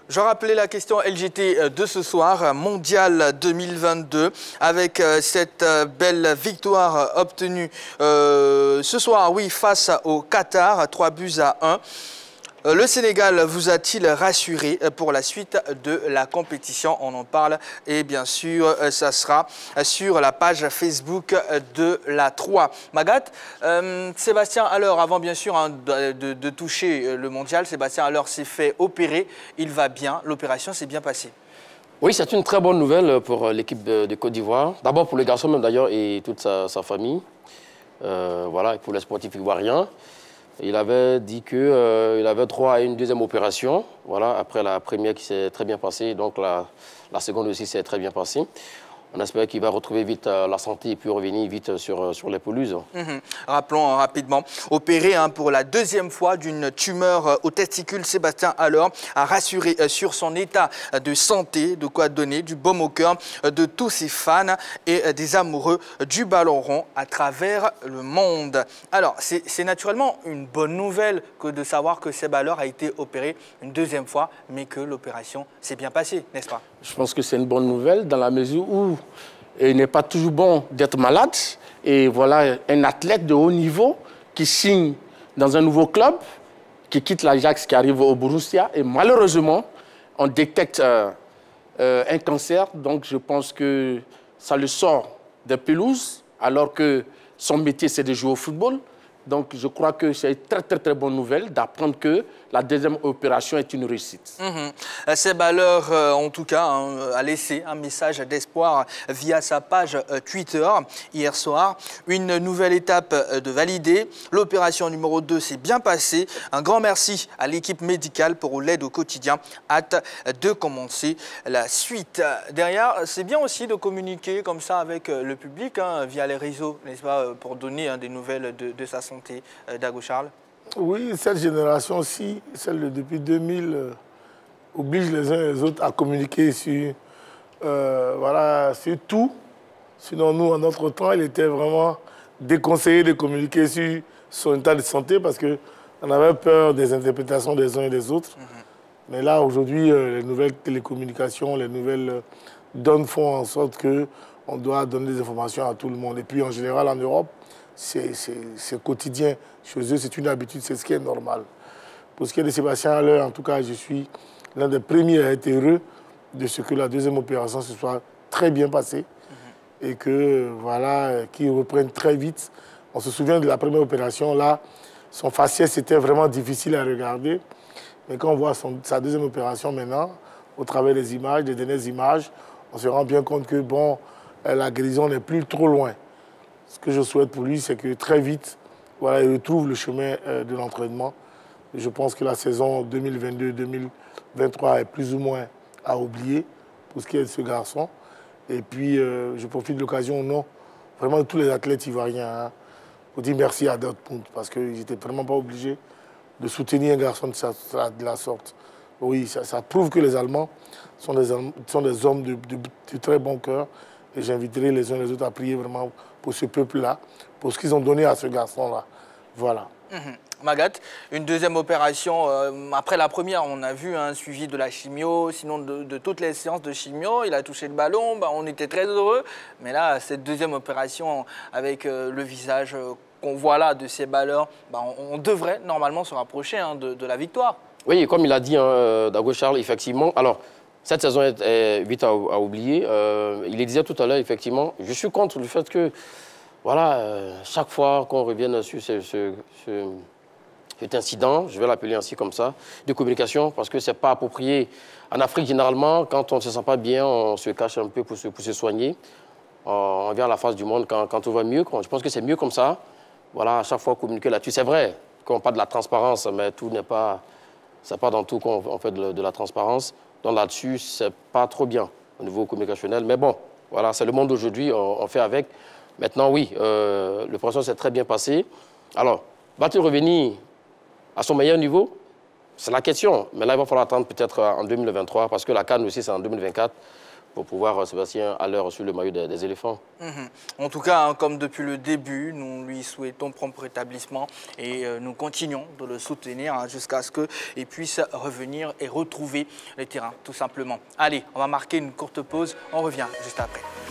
Je rappelais la question LGT de ce soir, Mondial 2022, avec cette belle victoire obtenue ce soir, oui, face au Qatar, 3-1. Le Sénégal vous a-t-il rassuré pour la suite de la compétition? On en parle et bien sûr, ça sera sur la page Facebook de la 3. Magat, Sébastien Haller, avant bien sûr de toucher le mondial, Sébastien Haller s'est fait opérer. Il va bien, l'opération s'est bien passée. Oui, c'est une très bonne nouvelle pour l'équipe de Côte d'Ivoire. D'abord pour le garçon même d'ailleurs et toute sa famille. Voilà, et pour les sportifs ivoiriens. Il avait dit qu'il avait droit à une deuxième opération, voilà, après la première qui s'est très bien passée, donc la seconde aussi s'est très bien passée. On espère qu'il va retrouver vite la santé et puis revenir vite sur les pelouses. Rappelons rapidement, opéré pour la deuxième fois d'une tumeur au testicule, Sébastien Haller a rassuré sur son état de santé, de quoi donner du baume au cœur de tous ses fans et des amoureux du ballon rond à travers le monde. Alors, c'est naturellement une bonne nouvelle que de savoir que Seb Haller a été opéré une deuxième fois, mais que l'opération s'est bien passée, n'est-ce pas? Je pense que c'est une bonne nouvelle dans la mesure où il n'est pas toujours bon d'être malade. Et voilà un athlète de haut niveau qui signe dans un nouveau club, qui quitte l'Ajax, qui arrive au Borussia. Et malheureusement, on détecte un cancer. Donc je pense que ça le sort des pelouses, alors que son métier, c'est de jouer au football. Donc, je crois que c'est une très bonne nouvelle d'apprendre que la deuxième opération est une réussite. Seb Haller, en tout cas, a laissé un message d'espoir via sa page Twitter hier soir. Une nouvelle étape de validée. L'opération numéro 2 s'est bien passée. Un grand merci à l'équipe médicale pour l'aide au quotidien. Hâte de commencer la suite. Derrière, c'est bien aussi de communiquer comme ça avec le public via les réseaux, n'est-ce pas, pour donner des nouvelles de sa santé. Dago Charles. Oui, cette génération-ci, celle de depuis 2000, oblige les uns et les autres à communiquer sur, voilà, sur tout. Sinon, nous, en notre temps, il était vraiment déconseillé de communiquer sur son état de santé parce qu'on avait peur des interprétations des uns et des autres. Mais là, aujourd'hui, les nouvelles télécommunications, les nouvelles donnes font en sorte qu'on doit donner des informations à tout le monde. Et puis, en général, en Europe, c'est quotidien. Chez eux, c'est une habitude, c'est ce qui est normal. Pour ce qui est de Sébastien Haller, en tout cas, je suis l'un des premiers à être heureux de ce que la deuxième opération se soit très bien passée et que, voilà, qu'il reprenne très vite. On se souvient de la première opération, là, son faciès, c'était vraiment difficile à regarder. Mais quand on voit sa deuxième opération maintenant, au travers des images, des dernières images, on se rend bien compte que, bon, la guérison n'est plus trop loin. Ce que je souhaite pour lui, c'est que très vite, voilà, il retrouve le chemin de l'entraînement. Je pense que la saison 2022-2023 est plus ou moins à oublier pour ce qui est de ce garçon. Et puis, je profite de l'occasion au nom vraiment de tous les athlètes ivoiriens pour dire merci à Dortmund parce qu'ils n'étaient vraiment pas obligés de soutenir un garçon de la sorte. Oui, ça prouve que les Allemands sont des hommes de très bon cœur. Et j'inviterai les uns et les autres à prier vraiment pour ce peuple-là, pour ce qu'ils ont donné à ce garçon-là. Voilà. Magat, une deuxième opération, après la première, on a vu un suivi de la chimio, sinon de toutes les séances de chimio, il a touché le ballon, on était très heureux. Mais là, cette deuxième opération avec le visage qu'on voit là de Seb Haller, on devrait normalement se rapprocher de la victoire. Oui, comme il a dit, Dago Charles, effectivement. Alors, cette saison est vite à oublier. Il le disait tout à l'heure, effectivement, je suis contre le fait que, voilà, chaque fois qu'on revienne sur cet incident, je vais l'appeler ainsi comme ça, de communication, parce que ce n'est pas approprié. En Afrique, généralement, quand on ne se sent pas bien, on se cache un peu pour se soigner. On vient à la face du monde quand tout va mieux. Je pense que c'est mieux comme ça. Voilà, à chaque fois communiquer là-dessus. C'est vrai qu'on parle de la transparence, mais tout n'est pas... C'est pas dans tout qu'on fait de la transparence. Donc là-dessus, c'est pas trop bien au niveau communicationnel. Mais bon, voilà, c'est le monde d'aujourd'hui, on fait avec. Maintenant, oui, l'opération s'est très bien passée. Alors, va-t-il revenir à son meilleur niveau? C'est la question. Mais là, il va falloir attendre peut-être en 2023, parce que la CAN aussi, c'est en 2024. pour pouvoir, Sébastien, à l'heure sur le maillot des éléphants. En tout cas, hein, comme depuis le début, nous lui souhaitons prompt rétablissement et nous continuons de le soutenir hein, jusqu'à ce qu'il puisse revenir et retrouver les terrains, tout simplement. Allez, on va marquer une courte pause, on revient juste après.